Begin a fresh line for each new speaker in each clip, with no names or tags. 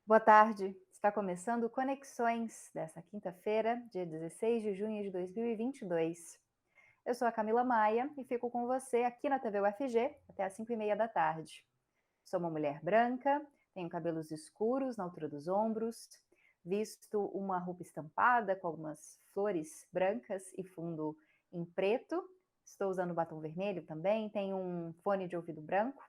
Boa tarde, está começando Conexões desta quinta-feira, dia 16 de junho de 2022. Eu sou a Camila Maia e fico com você aqui na TV UFG até às 5h30 da tarde. Sou uma mulher branca, tenho cabelos escuros na altura dos ombros, visto uma roupa estampada com algumas flores brancas e fundo em preto. Estou usando batom vermelho também, tenho um fone de ouvido branco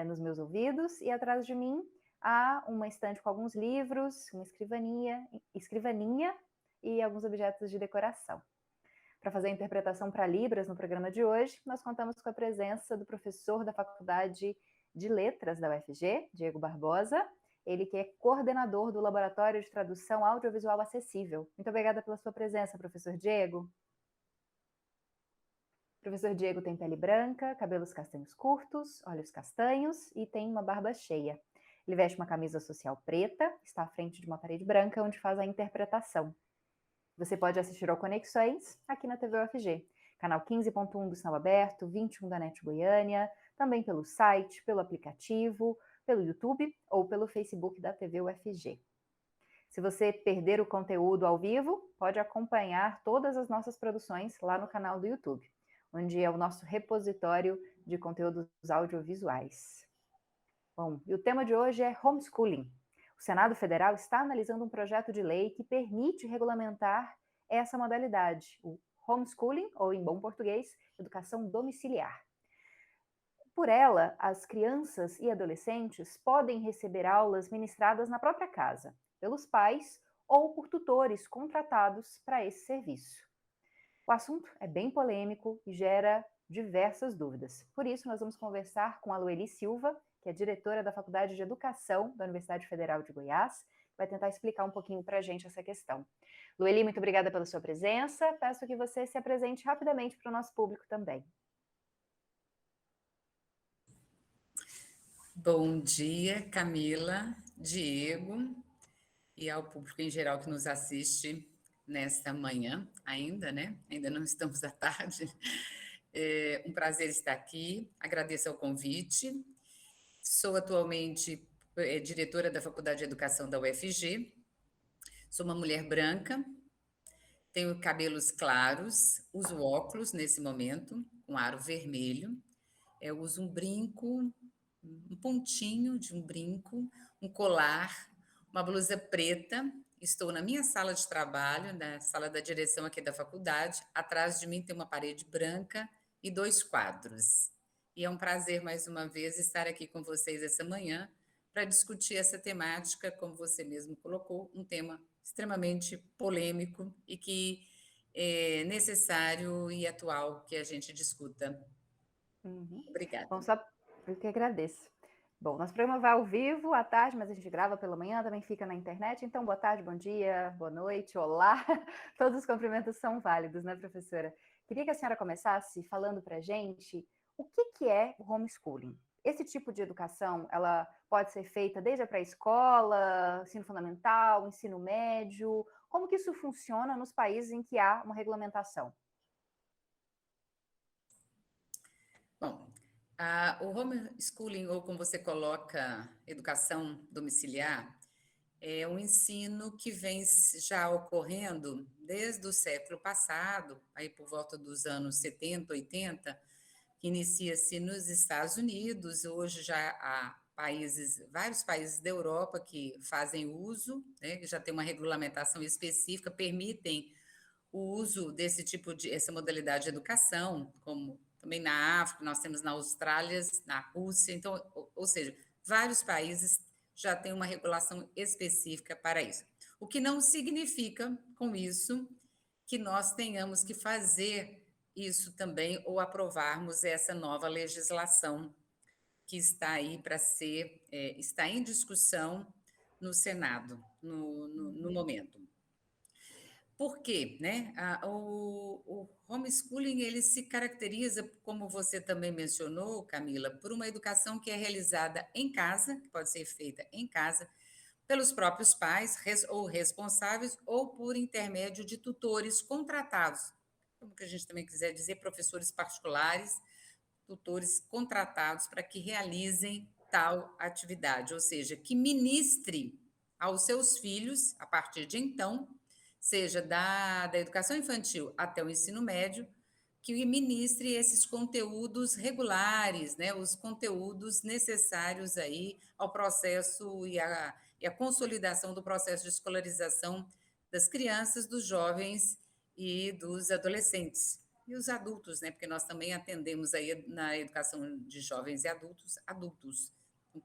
nos meus ouvidos e atrás de mim há uma estante com alguns livros, uma escrivaninha e alguns objetos de decoração. Para fazer a interpretação para Libras no programa de hoje, nós contamos com a presença do professor da Faculdade de Letras da UFG, Diego Barbosa, ele que é coordenador do Laboratório de Tradução Audiovisual Acessível. Muito obrigada pela sua presença, professor Diego. O professor Diego tem pele branca, cabelos castanhos curtos, olhos castanhos e tem uma barba cheia. Ele veste uma camisa social preta, está à frente de uma parede branca onde faz a interpretação. Você pode assistir ao Conexões aqui na TV UFG, canal 15.1 do Sinal Aberto, 21 da NET Goiânia, também pelo site, pelo aplicativo, pelo YouTube ou pelo Facebook da TV UFG. Se você perder o conteúdo ao vivo, pode acompanhar todas as nossas produções lá no canal do YouTube, onde é o nosso repositório de conteúdos audiovisuais. Bom, e o tema de hoje é homeschooling. O Senado Federal está analisando um projeto de lei que permite regulamentar essa modalidade, o homeschooling, ou em bom português, educação domiciliar. Por ela, as crianças e adolescentes podem receber aulas ministradas na própria casa, pelos pais ou por tutores contratados para esse serviço. O assunto é bem polêmico e gera diversas dúvidas. Por isso, nós vamos conversar com a Lueli Silva, que é diretora da Faculdade de Educação da Universidade Federal de Goiás, que vai tentar explicar um pouquinho para a gente essa questão. Lueli, muito obrigada pela sua presença. Peço que você se apresente rapidamente para o nosso público também.
Bom dia, Camila, Diego e ao público em geral que nos assiste nesta manhã ainda, né? Ainda não estamos à tarde. É um prazer estar aqui, agradeço ao convite. Sou atualmente diretora da Faculdade de Educação da UFG, sou uma mulher branca, tenho cabelos claros, uso óculos nesse momento, com aro vermelho, eu uso um brinco, um pontinho de um brinco, um colar, uma blusa preta. Estou na minha sala de trabalho, na sala da direção aqui da faculdade. Atrás de mim tem uma parede branca e 2 quadros. E é um prazer, mais uma vez, estar aqui com vocês essa manhã para discutir essa temática, como você mesmo colocou, um tema extremamente polêmico e que é necessário e atual que a gente discuta.
Bom,
Obrigada.
só eu que agradeço. Bom, nosso programa vai ao vivo à tarde, mas a gente grava pela manhã, também fica na internet. Então, boa tarde, bom dia, boa noite, olá. Todos os cumprimentos são válidos, né, professora? Queria que a senhora começasse falando para a gente o que é o homeschooling. Esse tipo de educação, ela pode ser feita desde a pré-escola, ensino fundamental, ensino médio? Como que isso funciona nos países em que há uma regulamentação?
Bom, o homeschooling, ou como você coloca, educação domiciliar, é um ensino que vem já ocorrendo desde o século passado, aí por volta dos anos 70, 80, que inicia-se nos Estados Unidos. Hoje já há países, vários países da Europa que fazem uso, né, que já tem uma regulamentação específica, permitem o uso desse tipo de, essa modalidade de educação, como também na África, nós temos na Austrália, na Rússia, então, ou seja, vários países já têm uma regulação específica para isso. O que não significa, com isso, que nós tenhamos que fazer isso também ou aprovarmos essa nova legislação que está aí para ser, está em discussão no Senado, no momento. Por quê? Né? O homeschooling ele se caracteriza, como você também mencionou, Camila, por uma educação que é realizada em casa, que pode ser feita em casa, pelos próprios pais ou responsáveis, ou por intermédio de tutores contratados, como que a gente também quiser dizer, professores particulares, tutores contratados para que realizem tal atividade, ou seja, que ministre aos seus filhos, a partir de então, seja da educação infantil até o ensino médio, que ministre esses conteúdos regulares, né, os conteúdos necessários aí ao processo e a consolidação do processo de escolarização das crianças, dos jovens e dos adolescentes. E os adultos, né, porque nós também atendemos aí na educação de jovens e adultos,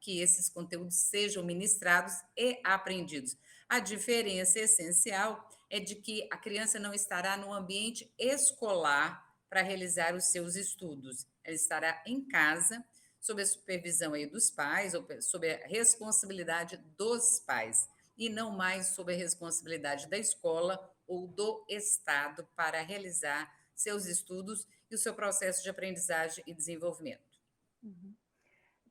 que esses conteúdos sejam ministrados e aprendidos. A diferença essencial é de que a criança não estará no ambiente escolar para realizar os seus estudos. Ela estará em casa, sob a supervisão aí dos pais, ou sob a responsabilidade dos pais, e não mais sob a responsabilidade da escola ou do Estado para realizar seus estudos e o seu processo de aprendizagem e desenvolvimento.
Uhum.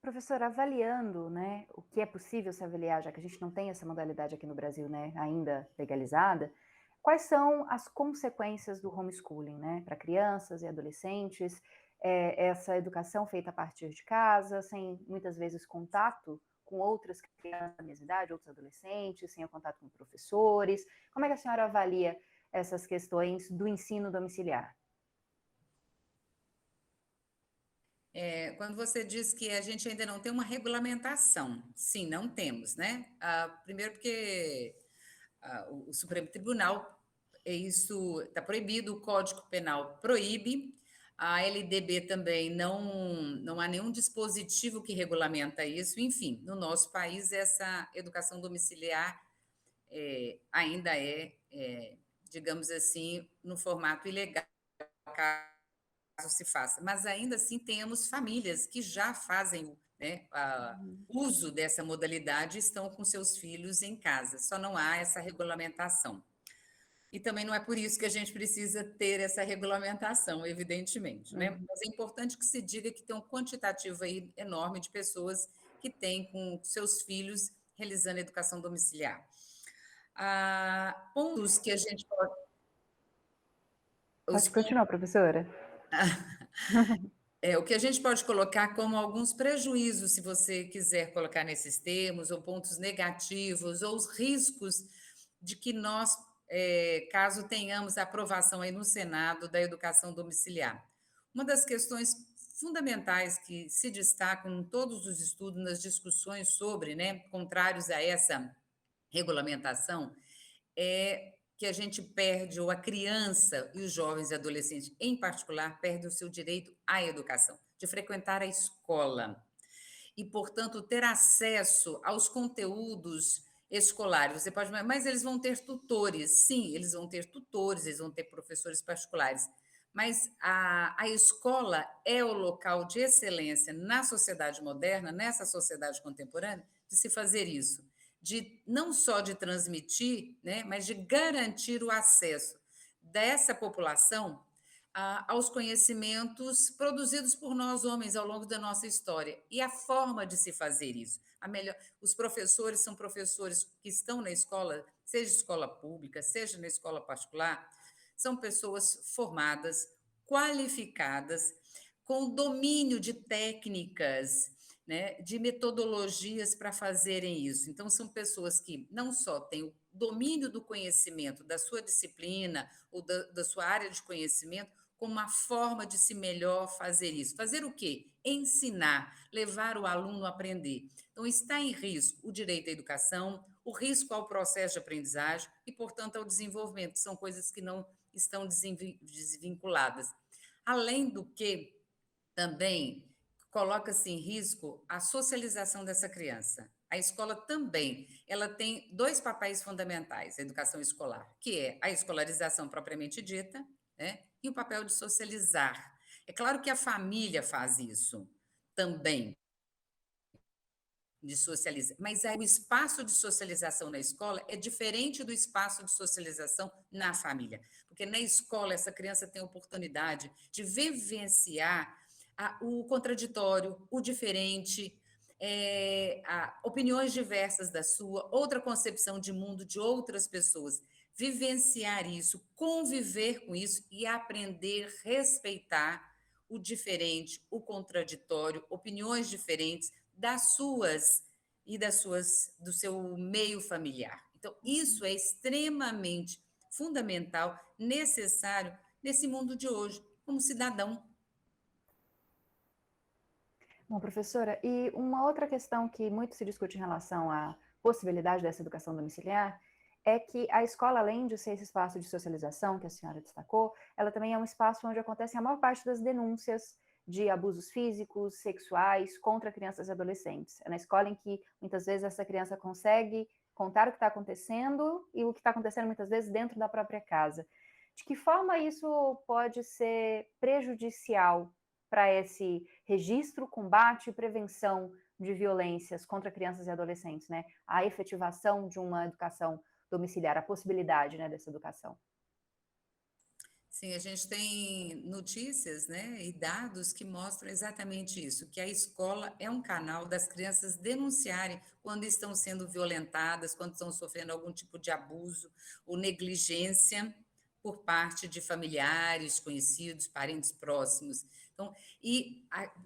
Professora, avaliando, né, o que é possível se avaliar, já que a gente não tem essa modalidade aqui no Brasil, né, ainda legalizada, quais são as consequências do homeschooling, né, para crianças e adolescentes? Essa educação feita a partir de casa, sem muitas vezes contato com outras crianças da mesma idade, outros adolescentes, sem o contato com professores. Como é que a senhora avalia essas questões do ensino domiciliar?
Quando você diz que a gente ainda não tem uma regulamentação, sim, não temos, né? Primeiro porque o Supremo Tribunal, isso está proibido, o Código Penal proíbe, a LDB também não há nenhum dispositivo que regulamenta isso, enfim, no nosso país essa educação domiciliar ainda digamos assim, no formato ilegal, se faça. Mas ainda assim temos famílias que já fazem, né, uso dessa modalidade e estão com seus filhos em casa. Só não há essa regulamentação. E também não é por isso que a gente precisa ter essa regulamentação, evidentemente, né? Mas é importante que se diga que tem um quantitativo aí enorme de pessoas que têm com seus filhos realizando educação domiciliar. Pontos que a gente pode.
Pode continuar, professora.
O que a gente pode colocar como alguns prejuízos, se você quiser colocar nesses termos, ou pontos negativos, ou os riscos de que nós, caso tenhamos a aprovação aí no Senado da educação domiciliar. Uma das questões fundamentais que se destacam em todos os estudos, nas discussões sobre, né, contrários a essa regulamentação, é que a gente perde, ou a criança e os jovens e adolescentes, em particular, perdem o seu direito à educação, de frequentar a escola e, portanto, ter acesso aos conteúdos escolares. Você pode, mas eles vão ter tutores. Sim, eles vão ter tutores, eles vão ter professores particulares. Mas a escola é o local de excelência na sociedade moderna, nessa sociedade contemporânea, de se fazer isso, de não só de transmitir, né, mas de garantir o acesso dessa população aos conhecimentos produzidos por nós homens ao longo da nossa história e a forma de se fazer isso. Os professores são professores que estão na escola, seja escola pública, seja na escola particular, são pessoas formadas, qualificadas, com domínio de técnicas, né, de metodologias para fazerem isso. Então, são pessoas que não só têm o domínio do conhecimento, da sua disciplina ou da sua área de conhecimento, como uma forma de se melhor fazer isso. Fazer o quê? Ensinar, levar o aluno a aprender. Então, está em risco o direito à educação, o risco ao processo de aprendizagem e, portanto, ao desenvolvimento. São coisas que não estão desvinculadas. Além do que, também coloca-se em risco a socialização dessa criança. A escola também, ela tem dois papéis fundamentais, a educação escolar, que é a escolarização propriamente dita, né, e o papel de socializar. É claro que a família faz isso também, de socializar, mas aí o espaço de socialização na escola é diferente do espaço de socialização na família, porque na escola essa criança tem a oportunidade de vivenciar o contraditório, o diferente, opiniões diversas da sua, outra concepção de mundo de outras pessoas, vivenciar isso, conviver com isso e aprender a respeitar o diferente, o contraditório, opiniões diferentes, das suas do seu meio familiar. Então, isso é extremamente fundamental, necessário nesse mundo de hoje, como cidadão.
Bom, professora, e uma outra questão que muito se discute em relação à possibilidade dessa educação domiciliar é que a escola, além de ser esse espaço de socialização que a senhora destacou, ela também é um espaço onde acontecem a maior parte das denúncias de abusos físicos, sexuais contra crianças e adolescentes. É na escola em que muitas vezes essa criança consegue contar o que está acontecendo e o que está acontecendo muitas vezes dentro da própria casa. De que forma isso pode ser prejudicial para esse registro, combate e prevenção de violências contra crianças e adolescentes, né? A efetivação de uma educação domiciliar, a possibilidade, né, dessa educação.
Sim, a gente tem notícias, né, e dados que mostram exatamente isso, que a escola é um canal das crianças denunciarem quando estão sendo violentadas, quando estão sofrendo algum tipo de abuso ou negligência por parte de familiares, conhecidos, parentes próximos. Então,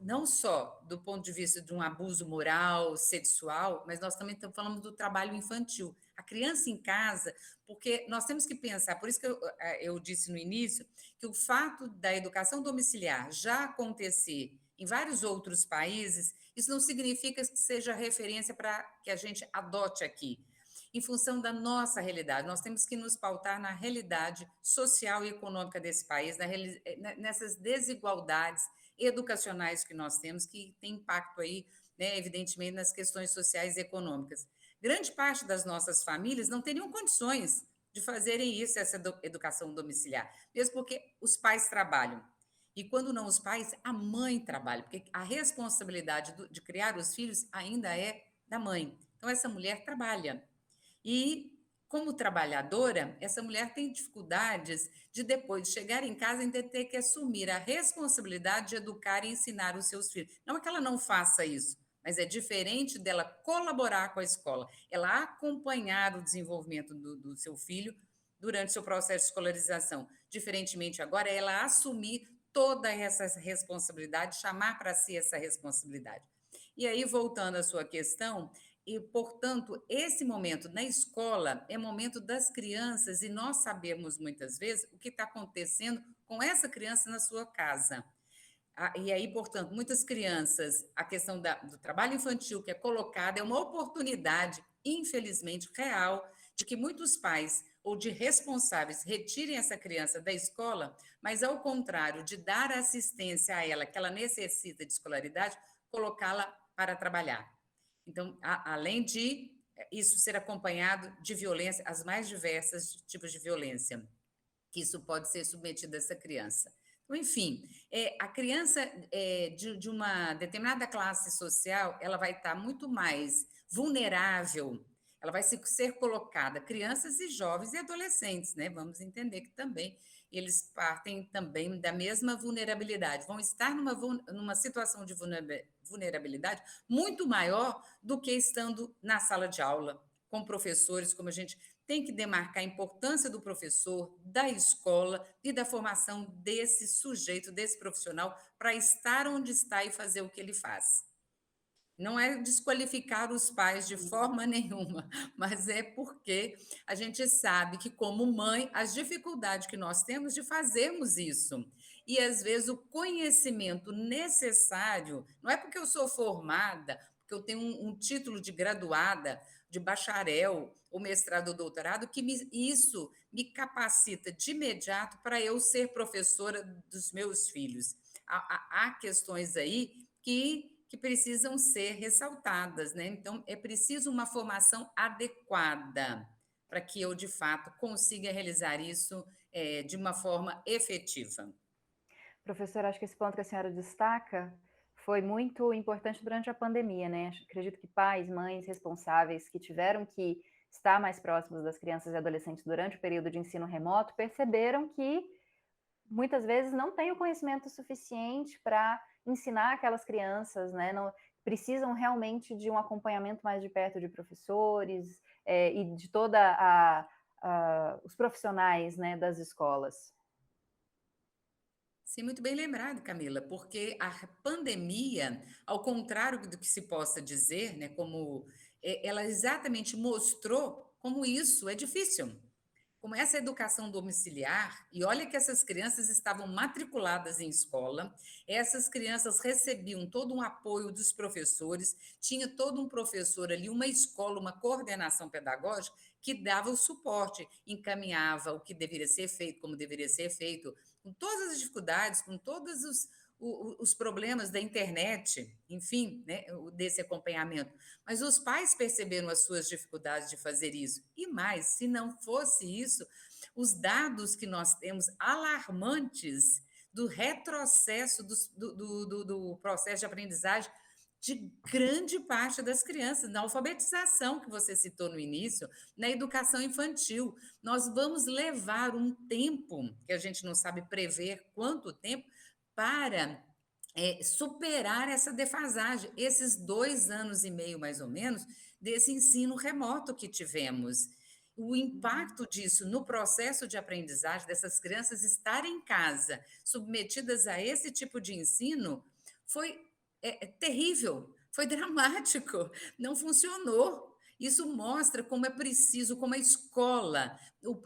não só do ponto de vista de um abuso moral, sexual, mas nós também estamos falando do trabalho infantil. A criança em casa, porque nós temos que pensar, por isso que eu disse no início, que o fato da educação domiciliar já acontecer em vários outros países, isso não significa que seja referência para que a gente adote aqui. Em função da nossa realidade, nós temos que nos pautar na realidade social e econômica desse país, nessas desigualdades educacionais que nós temos, que tem impacto aí, né, evidentemente, nas questões sociais e econômicas. Grande parte das nossas famílias não teriam condições de fazerem isso, essa educação domiciliar, mesmo porque os pais trabalham. E quando não os pais, a mãe trabalha, porque a responsabilidade de criar os filhos ainda é da mãe. Então, essa mulher trabalha. E, como trabalhadora, essa mulher tem dificuldades de depois de chegar em casa e ter que assumir a responsabilidade de educar e ensinar os seus filhos. Não é que ela não faça isso, mas é diferente dela colaborar com a escola, ela acompanhar o desenvolvimento do seu filho durante seu processo de escolarização. Diferentemente agora, é ela assumir toda essa responsabilidade, chamar para si essa responsabilidade. E aí, voltando à sua questão, e, portanto, esse momento na escola é momento das crianças e nós sabemos muitas vezes o que está acontecendo com essa criança na sua casa. E aí, portanto, muitas crianças, a questão do trabalho infantil que é colocada é uma oportunidade, infelizmente, real, de que muitos pais ou de responsáveis retirem essa criança da escola, mas, ao contrário de dar assistência a ela, que ela necessita de escolaridade, colocá-la para trabalhar. Então, além de isso ser acompanhado de violência, as mais diversas tipos de violência, que isso pode ser submetido a essa criança. Então, enfim, a criança de uma determinada classe social, ela vai estar muito mais vulnerável, ela vai ser colocada, crianças e jovens e adolescentes, né? Vamos entender que também eles partem também da mesma vulnerabilidade, vão estar numa situação de vulnerabilidade muito maior do que estando na sala de aula, com professores, como a gente tem que demarcar a importância do professor, da escola e da formação desse sujeito, desse profissional, para estar onde está e fazer o que ele faz. Não é desqualificar os pais de forma nenhuma, mas é porque a gente sabe que, como mãe, as dificuldades que nós temos de fazermos isso. E, às vezes, o conhecimento necessário, não é porque eu sou formada, porque eu tenho um título de graduada, de bacharel, ou mestrado ou doutorado, que isso me capacita de imediato para eu ser professora dos meus filhos. Há questões aí que precisam ser ressaltadas, né? Então, é preciso uma formação adequada para que eu, de fato, consiga realizar isso de uma forma efetiva.
Professora, acho que esse ponto que a senhora destaca foi muito importante durante a pandemia, né? Acredito que pais, mães responsáveis que tiveram que estar mais próximos das crianças e adolescentes durante o período de ensino remoto perceberam que muitas vezes não têm o conhecimento suficiente para ensinar aquelas crianças, né? Não, precisam realmente de um acompanhamento mais de perto de professores e de toda os profissionais, né, das escolas.
Sim, muito bem lembrado, Camila, porque a pandemia, ao contrário do que se possa dizer, né, como ela exatamente mostrou como isso é difícil. Como essa educação domiciliar, e olha que essas crianças estavam matriculadas em escola, essas crianças recebiam todo um apoio dos professores, tinha todo um professor ali, uma escola, uma coordenação pedagógica que dava o suporte, encaminhava o que deveria ser feito, como deveria ser feito, com todas as dificuldades, com todos os problemas da internet, enfim, né, desse acompanhamento. Mas os pais perceberam as suas dificuldades de fazer isso. E mais, se não fosse isso, os dados que nós temos alarmantes do retrocesso do processo de aprendizagem de grande parte das crianças, na alfabetização que você citou no início, na educação infantil. Nós vamos levar um tempo, que a gente não sabe prever quanto tempo, para superar essa defasagem, esses 2 anos e meio, mais ou menos, desse ensino remoto que tivemos. O
Uhum.
impacto disso no processo de aprendizagem, dessas crianças estarem em casa, submetidas a esse tipo de ensino, foi terrível, foi dramático, não funcionou. Isso mostra como é preciso, como a escola,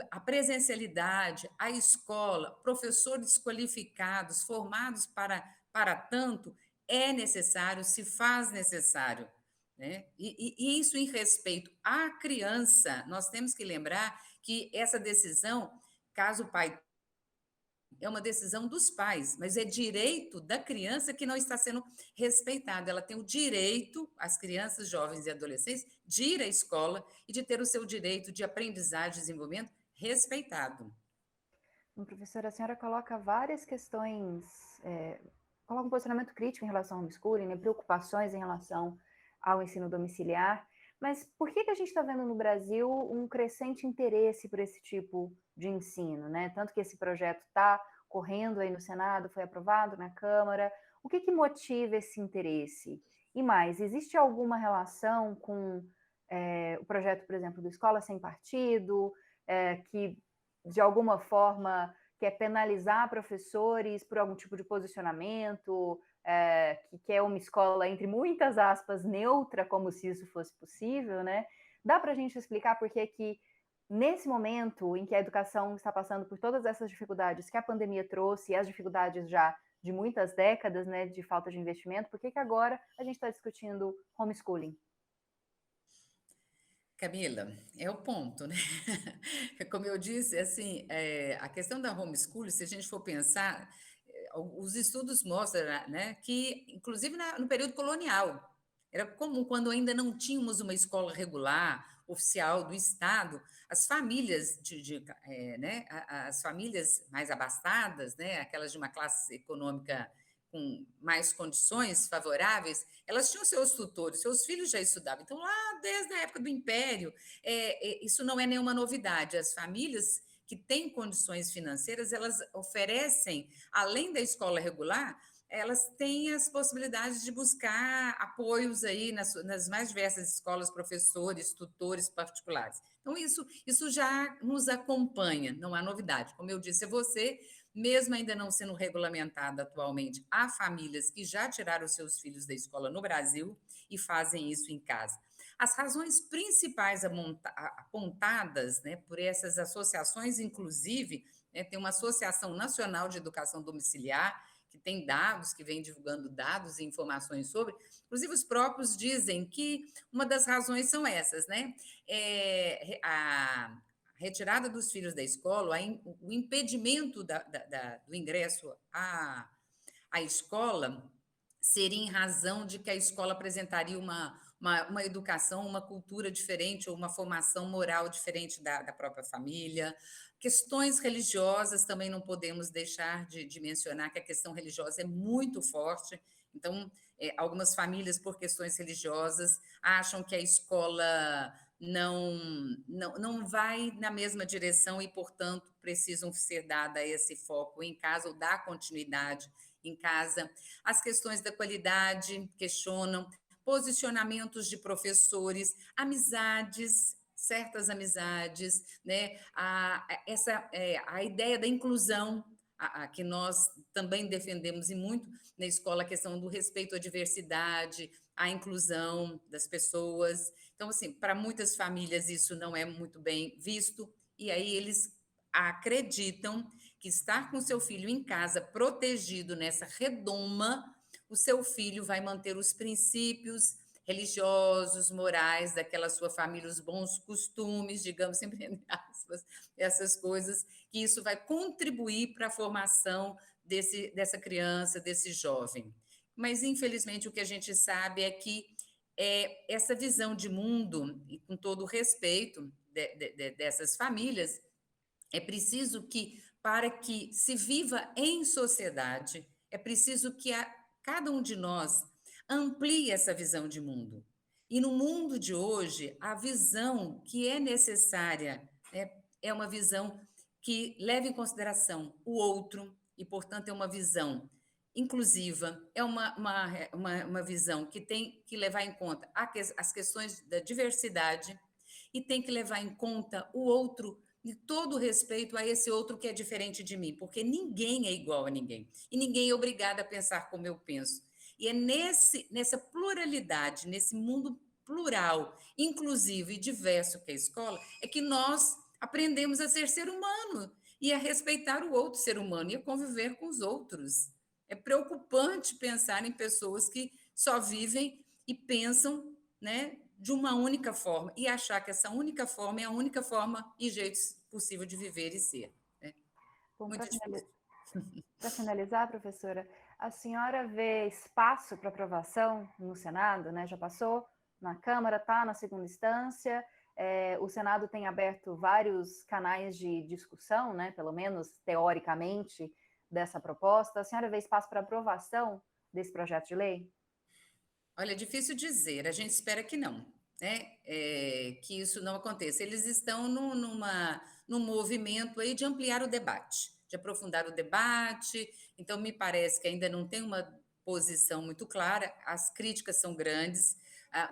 a presencialidade, a escola, professores qualificados, formados para tanto, é necessário, se faz necessário. Né? E isso em respeito à criança, nós temos que lembrar que essa decisão, caso o pai é uma decisão dos pais, mas é direito da criança que não está sendo respeitado. Ela tem o direito, as crianças, jovens e adolescentes, de ir à escola e de ter o seu direito de aprendizagem e desenvolvimento respeitado.
Bom, professora, a senhora coloca várias questões, coloca um posicionamento crítico em relação ao homeschooling, né, preocupações em relação ao ensino domiciliar, mas por que a gente está vendo no Brasil um crescente interesse por esse tipo de ensino, né? Tanto que esse projeto está correndo aí no Senado, foi aprovado na Câmara. O que motiva esse interesse? E mais, existe alguma relação com o projeto, por exemplo, do Escola Sem Partido, que de alguma forma quer penalizar professores por algum tipo de posicionamento, que quer uma escola, entre muitas aspas, neutra, como se isso fosse possível, né? Dá para a gente explicar por que nesse momento em que a educação está passando por todas essas dificuldades que a pandemia trouxe, e as dificuldades já de muitas décadas, né, de falta de investimento, por que agora a gente está discutindo homeschooling?
Camila, é o ponto, né? Como eu disse, assim, a questão da homeschooling, se a gente for pensar, os estudos mostram, né, que, inclusive no período colonial, era comum, quando ainda não tínhamos uma escola regular, oficial do Estado, as famílias né, as famílias mais abastadas, né, aquelas de uma classe econômica com mais condições favoráveis, elas tinham seus tutores, seus filhos já estudavam. Então, lá desde a época do Império, isso não é nenhuma novidade. As famílias que têm condições financeiras, elas oferecem, além da escola regular, elas têm as possibilidades de buscar apoios aí nas mais diversas escolas, professores, tutores particulares. Então, isso já nos acompanha, não há novidade. Como eu disse a você, mesmo ainda não sendo regulamentada atualmente, há famílias que já tiraram seus filhos da escola no Brasil e fazem isso em casa. As razões principais apontadas, né, por essas associações, inclusive, né, tem uma Associação Nacional de Educação Domiciliar, que tem dados, que vem divulgando dados e informações sobre, inclusive os próprios dizem que uma das razões são essas, né? A retirada dos filhos da escola, o impedimento do ingresso à escola seria em razão de que a escola apresentaria uma educação, uma cultura diferente ou uma formação moral diferente da própria família. Questões religiosas também não podemos deixar de mencionar que a questão religiosa é muito forte. Então, algumas famílias, por questões religiosas, acham que a escola não vai na mesma direção e, portanto, precisam ser dada esse foco em casa ou dar continuidade em casa. As questões da qualidade questionam, posicionamentos de professores, amizades, certas amizades, né? A ideia da inclusão. que nós também defendemos e muito na escola, a questão do respeito à diversidade, à inclusão das pessoas. Então, assim, para muitas famílias isso não é muito bem visto, e aí eles acreditam que estar com seu filho em casa, protegido nessa redoma, o seu filho vai manter os princípios religiosos, morais daquela sua família, os bons costumes, digamos, sempre entre aspas, essas coisas, que isso vai contribuir para a formação dessa criança, desse jovem. Mas, infelizmente, o que a gente sabe é que essa visão de mundo, e com todo o respeito dessas famílias, é preciso que, para que se viva em sociedade, é preciso que cada um de nós amplie essa visão de mundo. E no mundo de hoje, a visão que é necessária, né, é uma visão que leva em consideração o outro, e, portanto, é uma visão inclusiva, é uma visão que tem que levar em conta as questões da diversidade e tem que levar em conta o outro e todo o respeito a esse outro que é diferente de mim, porque ninguém é igual a ninguém e ninguém é obrigado a pensar como eu penso. E é nessa pluralidade, nesse mundo plural, inclusivo e diverso que é a escola, é que nós aprendemos a ser humano e a respeitar o outro ser humano e a conviver com os outros. É preocupante pensar em pessoas que só vivem e pensam, né, de uma única forma e achar que essa única forma é a única forma e jeito possível de viver e ser. Né?
Bom,
Muito difícil.
para finalizar, professora, a senhora vê espaço para aprovação no Senado, né? Já passou na Câmara, está na segunda instância, o Senado tem aberto vários canais de discussão, né? Pelo menos teoricamente, dessa proposta. A senhora vê espaço para aprovação desse projeto de lei?
Olha, é difícil dizer, a gente espera que não, né? Que isso não aconteça. Eles estão num movimento aí de ampliar o debate, de aprofundar o debate, então me parece que ainda não tem uma posição muito clara, as críticas são grandes,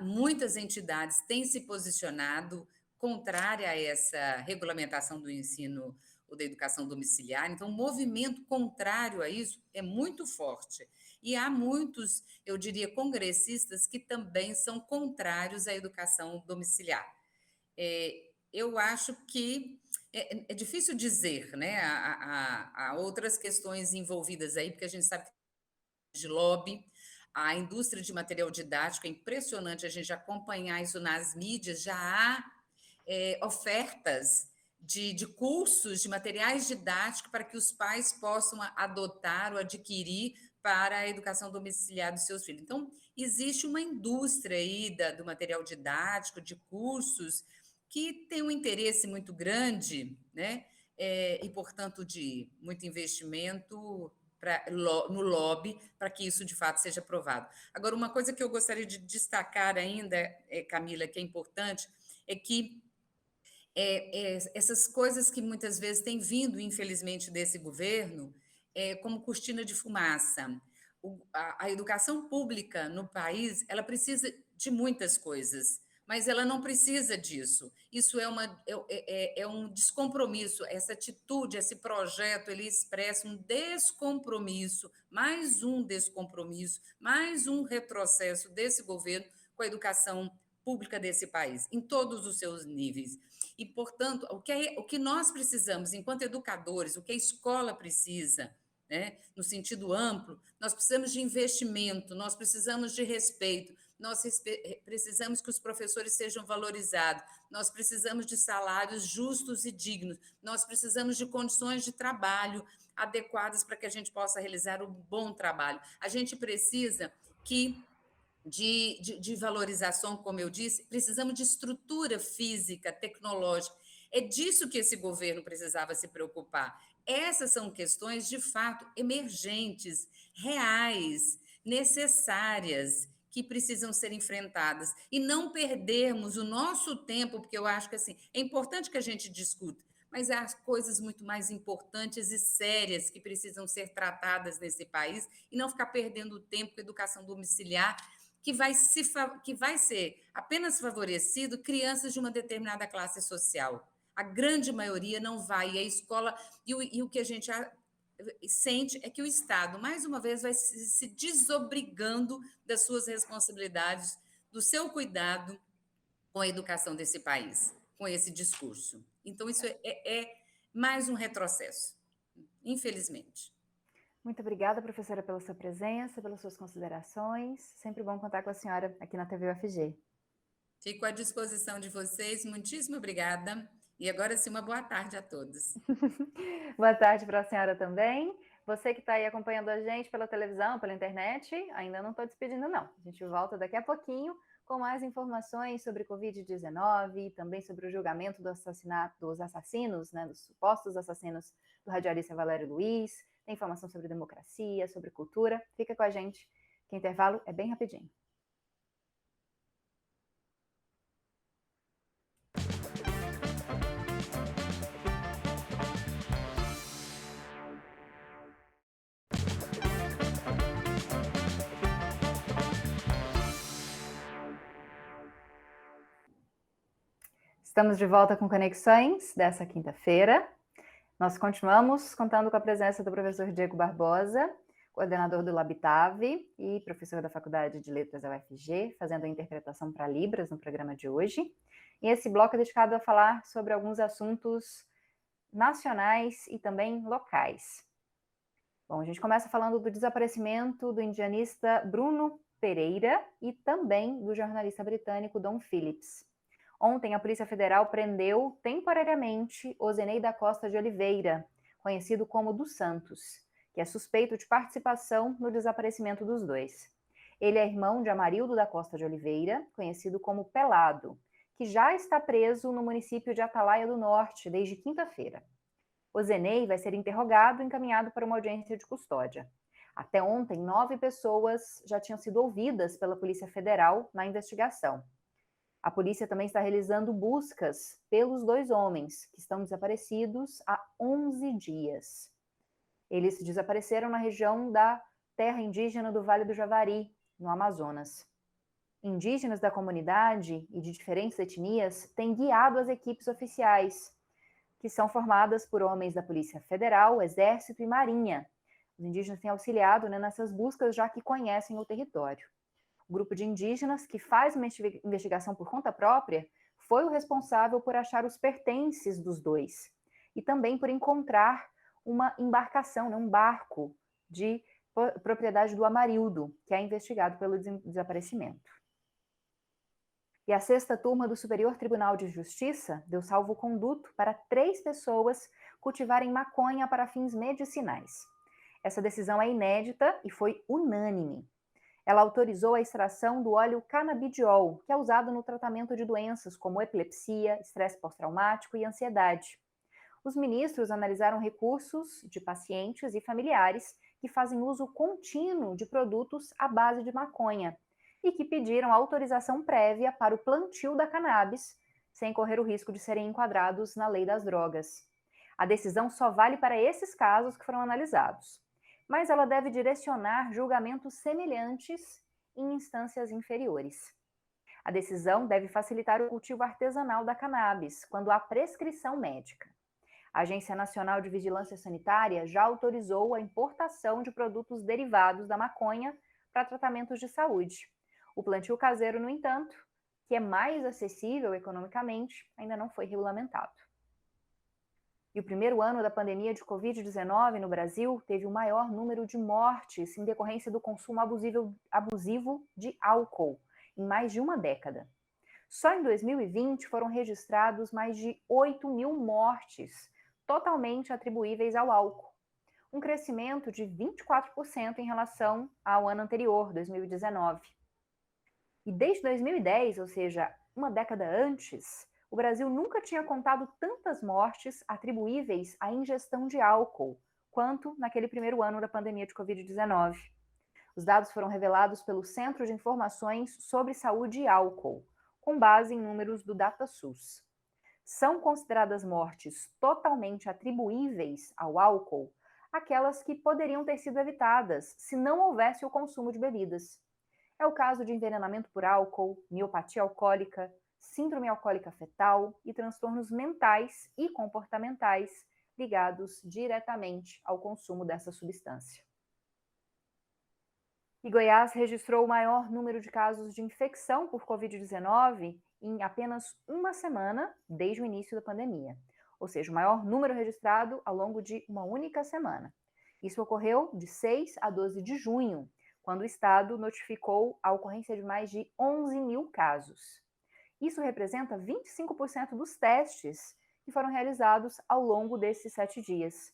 muitas entidades têm se posicionado contrária a essa regulamentação do ensino ou da educação domiciliar, então o movimento contrário a isso é muito forte. E há muitos, eu diria, congressistas que também são contrários à educação domiciliar. Eu acho que é difícil dizer, né? Há outras questões envolvidas aí, porque a gente sabe que de lobby, a indústria de material didático, é impressionante a gente acompanhar isso nas mídias, já há ofertas de cursos, de materiais didáticos para que os pais possam adotar ou adquirir para a educação domiciliar dos seus filhos. Então, existe uma indústria aí do material didático, de cursos, que tem um interesse muito grande, né? E, portanto, de muito investimento no lobby para que isso de fato seja aprovado. Agora, uma coisa que eu gostaria de destacar ainda, Camila, que é importante, é que essas coisas que muitas vezes têm vindo, infelizmente, desse governo, como cortina de fumaça. A educação pública no país, ela precisa de muitas coisas, mas ela não precisa disso. Isso é um descompromisso. Essa atitude, esse projeto, ele expressa um descompromisso, mais um retrocesso desse governo com a educação pública desse país, em todos os seus níveis. E, portanto, o que nós precisamos, enquanto educadores, o que a escola precisa, né, no sentido amplo, nós precisamos de investimento, nós precisamos de respeito, nós precisamos que os professores sejam valorizados, nós precisamos de salários justos e dignos, nós precisamos de condições de trabalho adequadas para que a gente possa realizar um bom trabalho. A gente precisa de valorização, como eu disse, precisamos de estrutura física, tecnológica. É disso que esse governo precisava se preocupar. Essas são questões, de fato, emergentes, reais, necessárias, que precisam ser enfrentadas. E não perdermos o nosso tempo, porque eu acho que assim, é importante que a gente discuta, mas há coisas muito mais importantes e sérias que precisam ser tratadas nesse país e não ficar perdendo tempo com a educação domiciliar, que vai ser apenas favorecido crianças de uma determinada classe social. A grande maioria não vai. E a escola, e o que a gente sente é que o Estado, mais uma vez, vai se desobrigando das suas responsabilidades, do seu cuidado com a educação desse país, com esse discurso. Então, isso é mais um retrocesso, infelizmente.
Muito obrigada, professora, pela sua presença, pelas suas considerações. Sempre bom contar com a senhora aqui na TV UFG.
Fico à disposição de vocês. Muitíssimo obrigada. E agora sim, uma boa tarde a todos.
Boa tarde para a senhora também. Você que está aí acompanhando a gente pela televisão, pela internet, ainda não estou despedindo, não. A gente volta daqui a pouquinho com mais informações sobre Covid-19, também sobre o julgamento do assassinato dos assassinos, né, dos supostos assassinos do radialista Valério Luiz. Tem informação sobre democracia, sobre cultura. Fica com a gente, que o intervalo é bem rapidinho. Estamos de volta com Conexões dessa quinta-feira. Nós continuamos contando com a presença do professor Diego Barbosa, coordenador do Labitave e professor da Faculdade de Letras da UFG, fazendo a interpretação para Libras no programa de hoje. E esse bloco é dedicado a falar sobre alguns assuntos nacionais e também locais. Bom, a gente começa falando do desaparecimento do indianista Bruno Pereira e também do jornalista britânico Dom Phillips. Ontem, a Polícia Federal prendeu temporariamente Ozenei da Costa de Oliveira, conhecido como dos Santos, que é suspeito de participação no desaparecimento dos dois. Ele é irmão de Amarildo da Costa de Oliveira, conhecido como Pelado, que já está preso no município de Atalaia do Norte desde quinta-feira. Ozenei vai ser interrogado e encaminhado para uma audiência de custódia. Até ontem, 9 pessoas já tinham sido ouvidas pela Polícia Federal na investigação. A polícia também está realizando buscas pelos 2 homens, que estão desaparecidos há 11 dias. Eles desapareceram na região da terra indígena do Vale do Javari, no Amazonas. Indígenas da comunidade e de diferentes etnias têm guiado as equipes oficiais, que são formadas por homens da Polícia Federal, Exército e Marinha. Os indígenas têm auxiliado, nessas buscas, já que conhecem o território. O grupo de indígenas, que faz uma investigação por conta própria, foi o responsável por achar os pertences dos dois e também por encontrar uma embarcação, um barco de propriedade do Amarildo, que é investigado pelo desaparecimento. E a 6ª turma do Superior Tribunal de Justiça deu salvo-conduto para 3 pessoas cultivarem maconha para fins medicinais. Essa decisão é inédita e foi unânime. Ela autorizou a extração do óleo canabidiol, que é usado no tratamento de doenças como epilepsia, estresse pós-traumático e ansiedade. Os ministros analisaram recursos de pacientes e familiares que fazem uso contínuo de produtos à base de maconha e que pediram autorização prévia para o plantio da cannabis, sem correr o risco de serem enquadrados na lei das drogas. A decisão só vale para esses casos que foram analisados, mas ela deve direcionar julgamentos semelhantes em instâncias inferiores. A decisão deve facilitar o cultivo artesanal da cannabis, quando há prescrição médica. A Agência Nacional de Vigilância Sanitária já autorizou a importação de produtos derivados da maconha para tratamentos de saúde. O plantio caseiro, no entanto, que é mais acessível economicamente, ainda não foi regulamentado. E o primeiro ano da pandemia de Covid-19 no Brasil teve o maior número de mortes em decorrência do consumo abusivo de álcool, em mais de uma década. Só em 2020 foram registrados mais de 8.000 mortes, totalmente atribuíveis ao álcool, um crescimento de 24% em relação ao ano anterior, 2019. E desde 2010, ou seja, uma década antes, o Brasil nunca tinha contado tantas mortes atribuíveis à ingestão de álcool quanto naquele primeiro ano da pandemia de Covid-19. Os dados foram revelados pelo Centro de Informações sobre Saúde e Álcool, com base em números do DataSUS. São consideradas mortes totalmente atribuíveis ao álcool aquelas que poderiam ter sido evitadas se não houvesse o consumo de bebidas. É o caso de envenenamento por álcool, miopatia alcoólica, síndrome alcoólica fetal e transtornos mentais e comportamentais ligados diretamente ao consumo dessa substância. E Goiás registrou o maior número de casos de infecção por Covid-19 em apenas uma semana desde o início da pandemia, ou seja, o maior número registrado ao longo de uma única semana. Isso ocorreu de 6 a 12 de junho, quando o estado notificou a ocorrência de mais de 11 mil casos. Isso representa 25% dos testes que foram realizados ao longo desses 7 dias.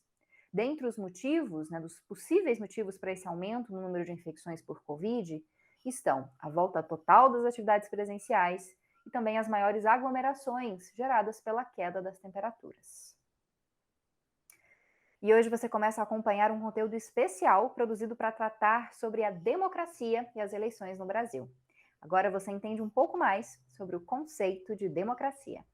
Dentre os motivos, dos possíveis motivos para esse aumento no número de infecções por Covid, estão a volta total das atividades presenciais e também as maiores aglomerações geradas pela queda das temperaturas. E hoje você começa a acompanhar um conteúdo especial produzido para tratar sobre a democracia e as eleições no Brasil. Agora você entende um pouco mais sobre o conceito de democracia.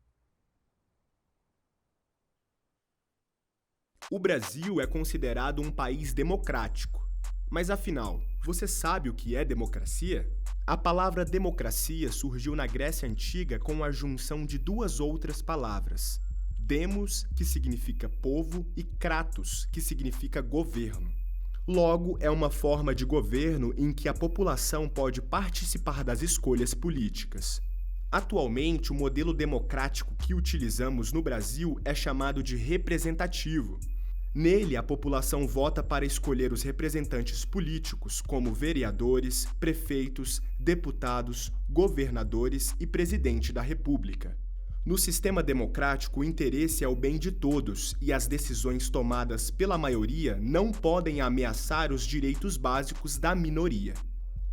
O Brasil é considerado um país democrático. Mas afinal, você sabe o que é democracia? A palavra democracia surgiu na Grécia Antiga com a junção de duas outras palavras: demos, que significa povo, e kratos, que significa governo. Logo, é uma forma de governo em que a população pode participar das escolhas políticas. Atualmente, o modelo democrático que utilizamos no Brasil é chamado de representativo. Nele, a população vota para escolher os representantes políticos, como vereadores, prefeitos, deputados, governadores e presidente da República. No sistema democrático, o interesse é o bem de todos e as decisões tomadas pela maioria não podem ameaçar os direitos básicos da minoria.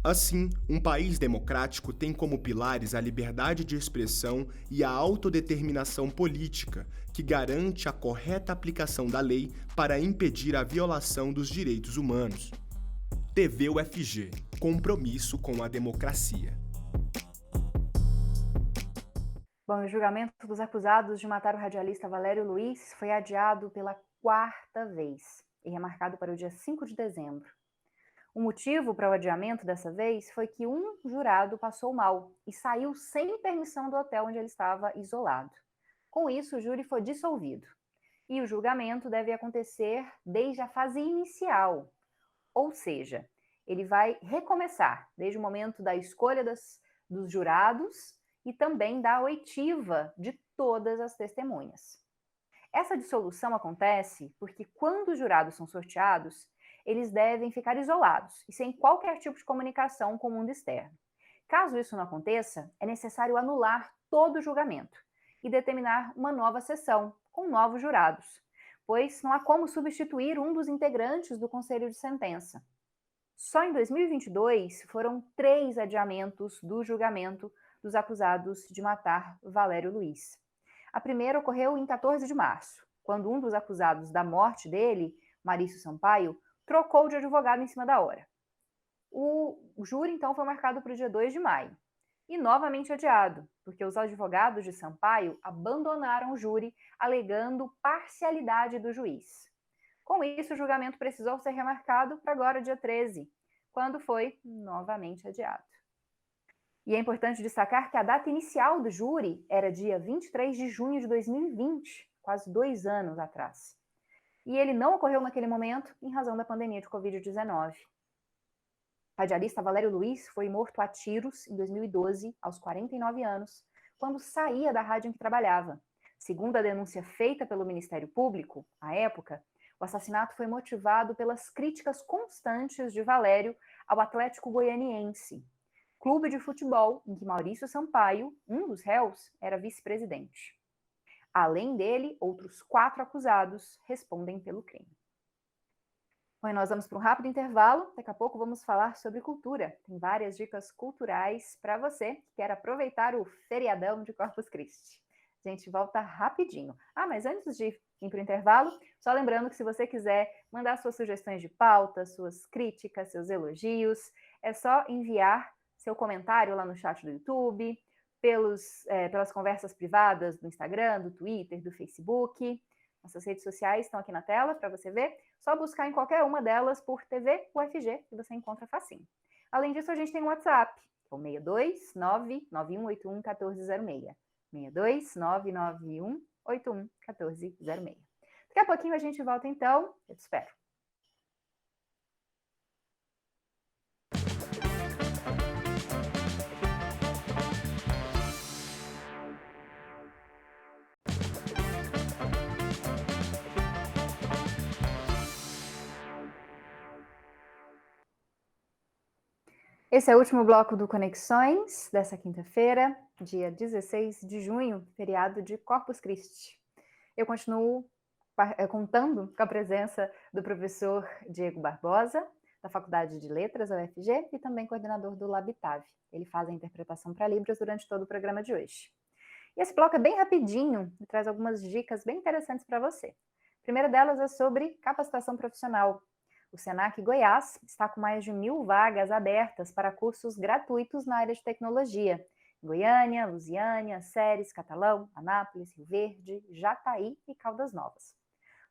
Assim, um país democrático tem como pilares a liberdade de expressão e a autodeterminação política, que garante a correta aplicação da lei para impedir a violação dos direitos humanos. TV UFG. Compromisso com a democracia.
Bom, o julgamento dos acusados de matar o radialista Valério Luiz foi adiado pela 4ª vez e remarcado para o dia 5 de dezembro. O motivo para o adiamento dessa vez foi que um jurado passou mal e saiu sem permissão do hotel onde ele estava isolado. Com isso, o júri foi dissolvido. E o julgamento deve acontecer desde a fase inicial, ou seja, ele vai recomeçar desde o momento da escolha dos jurados e também da oitiva de todas as testemunhas. Essa dissolução acontece porque quando os jurados são sorteados, eles devem ficar isolados e sem qualquer tipo de comunicação com o mundo externo. Caso isso não aconteça, é necessário anular todo o julgamento e determinar uma nova sessão com novos jurados, pois não há como substituir um dos integrantes do Conselho de Sentença. Só em 2022 foram 3 adiamentos do julgamento dos acusados de matar Valério Luiz. A primeira ocorreu em 14 de março, quando um dos acusados da morte dele, Mauricio Sampaio, trocou de advogado em cima da hora. O júri, então, foi marcado para o dia 2 de maio. E novamente adiado, porque os advogados de Sampaio abandonaram o júri, alegando parcialidade do juiz. Com isso, o julgamento precisou ser remarcado para agora, dia 13, quando foi novamente adiado. E é importante destacar que a data inicial do júri era dia 23 de junho de 2020, quase 2 anos atrás. E ele não ocorreu naquele momento em razão da pandemia de Covid-19. O radialista Valério Luiz foi morto a tiros em 2012, aos 49 anos, quando saía da rádio em que trabalhava. Segundo a denúncia feita pelo Ministério Público, à época, o assassinato foi motivado pelas críticas constantes de Valério ao Atlético Goianiense, clube de futebol em que Mauricio Sampaio, um dos réus, era vice-presidente. Além dele, outros 4 acusados respondem pelo crime. Bom, nós vamos para um rápido intervalo. Daqui a pouco vamos falar sobre cultura. Tem várias dicas culturais para você que quer aproveitar o feriadão de Corpus Christi. A gente volta rapidinho. Mas antes de ir para o intervalo, só lembrando que se você quiser mandar suas sugestões de pauta, suas críticas, seus elogios, é só enviar seu comentário lá no chat do YouTube, pelas conversas privadas do Instagram, do Twitter, do Facebook. Nossas redes sociais estão aqui na tela para você ver. Só buscar em qualquer uma delas por TV UFG e você encontra facinho. Além disso, a gente tem um WhatsApp, que é o 62991811406. 62991811406. Daqui Daqui a pouquinho a gente volta então, eu te espero. Esse é o último bloco do Conexões dessa quinta-feira, dia 16 de junho, feriado de Corpus Christi. Eu continuo contando com a presença do professor Diego Barbosa, da Faculdade de Letras, da UFG, e também coordenador do Labitave. Ele faz a interpretação para Libras durante todo o programa de hoje. E esse bloco é bem rapidinho e traz algumas dicas bem interessantes para você. A primeira delas é sobre capacitação profissional. O Senac Goiás está com mais de 1.000 vagas abertas para cursos gratuitos na área de tecnologia. Goiânia, Lusiânia, Ceres, Catalão, Anápolis, Rio Verde, Jataí e Caldas Novas.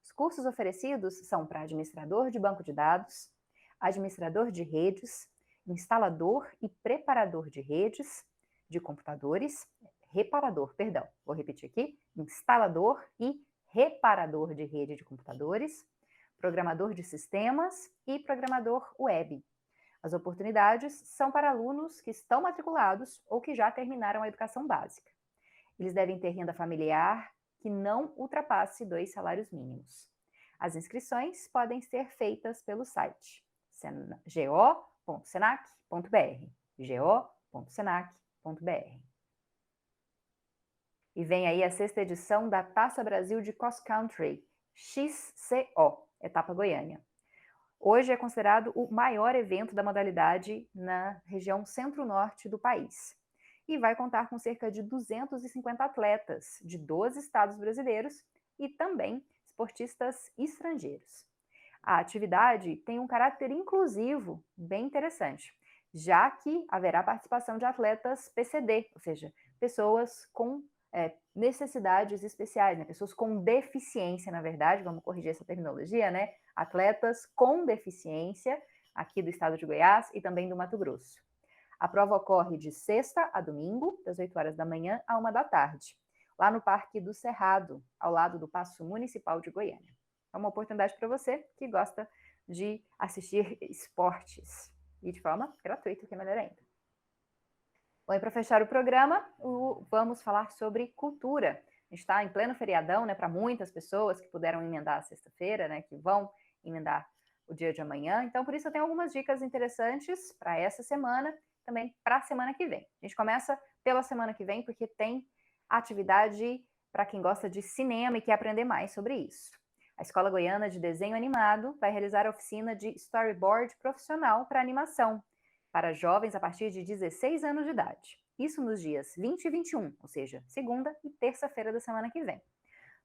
Os cursos oferecidos são para administrador de banco de dados, administrador de redes, instalador e preparador de redes, de computadores, vou repetir aqui, instalador e reparador de rede de computadores, programador de sistemas e programador web. As oportunidades são para alunos que estão matriculados ou que já terminaram a educação básica. Eles devem ter renda familiar que não ultrapasse 2 salários mínimos. As inscrições podem ser feitas pelo site go.senac.br, go.senac.br. E vem aí a 6ª edição da Taça Brasil de Cross Country, XCO, etapa Goiânia. Hoje é considerado o maior evento da modalidade na região centro-norte do país. E vai contar com cerca de 250 atletas de 12 estados brasileiros e também esportistas estrangeiros. A atividade tem um caráter inclusivo bem interessante, já que haverá participação de atletas PCD, ou seja, pessoas com necessidades especiais, né? Pessoas com deficiência, na verdade, vamos corrigir essa terminologia, né? Atletas com deficiência aqui do estado de Goiás e também do Mato Grosso. A prova ocorre de sexta a domingo, das 8 horas da manhã à 1 da tarde, lá no Parque do Cerrado, ao lado do Paço Municipal de Goiânia. É uma oportunidade para você que gosta de assistir esportes e de forma gratuita, que é melhor ainda. Bom, e para fechar o programa, vamos falar sobre cultura. A gente está em pleno feriadão, né, para muitas pessoas que puderam emendar a sexta-feira, né, que vão emendar o dia de amanhã. Então, por isso eu tenho algumas dicas interessantes para essa semana, também para a semana que vem. A gente começa pela semana que vem, porque tem atividade para quem gosta de cinema e quer aprender mais sobre isso. A Escola Goiana de Desenho Animado vai realizar a oficina de storyboard profissional para animação, para jovens a partir de 16 anos de idade. Isso nos dias 20 e 21, ou seja, segunda e terça-feira da semana que vem.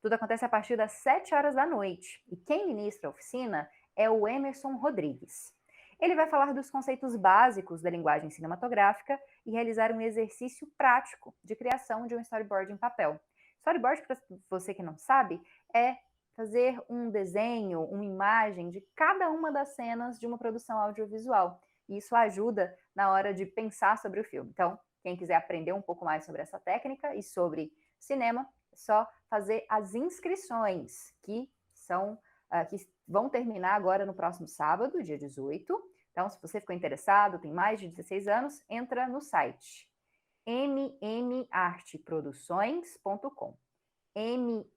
Tudo acontece a partir das 7 horas da noite. E quem ministra a oficina é o Emerson Rodrigues. Ele vai falar dos conceitos básicos da linguagem cinematográfica e realizar um exercício prático de criação de um storyboard em papel. Storyboard, para você que não sabe, é fazer um desenho, uma imagem de cada uma das cenas de uma produção audiovisual. E isso ajuda na hora de pensar sobre o filme. Então, quem quiser aprender um pouco mais sobre essa técnica e sobre cinema, é só fazer as inscrições, que vão terminar agora no próximo sábado, dia 18. Então, se você ficou interessado, tem mais de 16 anos, entra no site mmarteproduções.com.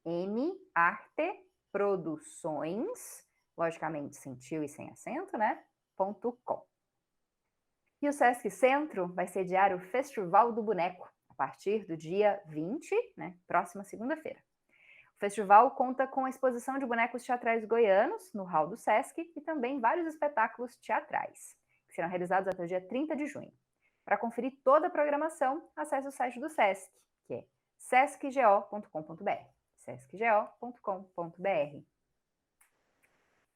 mmarteproduções, logicamente sem tio e sem acento, né? .com. E o Sesc Centro vai sediar o Festival do Boneco, a partir do dia 20, né, próxima segunda-feira. O festival conta com a exposição de bonecos teatrais goianos no hall do Sesc e também vários espetáculos teatrais, que serão realizados até o dia 30 de junho. Para conferir toda a programação, acesse o site do Sesc, que é sescgo.com.br. sescgo.com.br.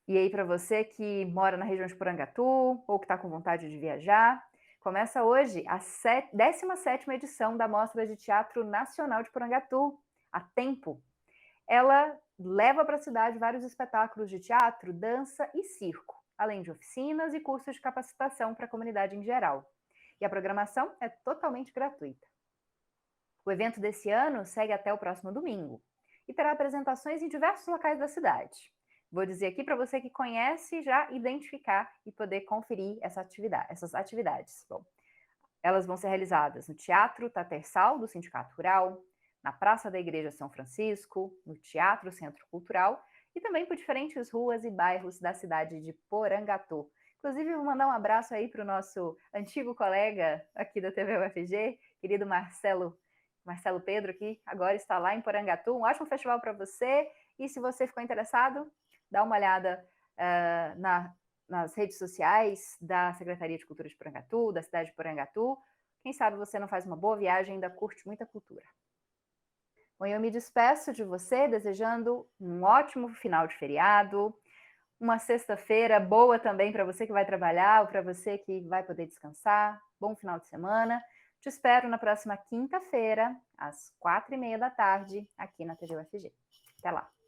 E aí, para você que mora na região de Porangatu ou que está com vontade de viajar, começa hoje a 17ª edição da Mostra de Teatro Nacional de Porangatu, a Tempo. Ela leva para a cidade vários espetáculos de teatro, dança e circo, além de oficinas e cursos de capacitação para a comunidade em geral. E a programação é totalmente gratuita. O evento desse ano segue até o próximo domingo. e terá apresentações em diversos locais da cidade. Vou dizer aqui para você que conhece já identificar e poder conferir essas atividades. Bom, elas vão ser realizadas no Teatro Tatersal do Sindicato Rural, na Praça da Igreja São Francisco, no Teatro Centro Cultural e também por diferentes ruas e bairros da cidade de Porangatu. Inclusive, vou mandar um abraço aí para o nosso antigo colega aqui da TV UFG, querido Marcelo Pedro, que agora está lá em Porangatu. Um ótimo festival para você. E se você ficou interessado, dá uma olhada nas redes sociais da Secretaria de Cultura de Porangatu, da cidade de Porangatu. Quem sabe você não faz uma boa viagem e ainda curte muita cultura. Bom, eu me despeço de você desejando um ótimo final de feriado, uma sexta-feira boa também para você que vai trabalhar ou para você que vai poder descansar. Bom final de semana. Te espero na próxima quinta-feira, às 4h30 da tarde, aqui na TV UFG. Até lá!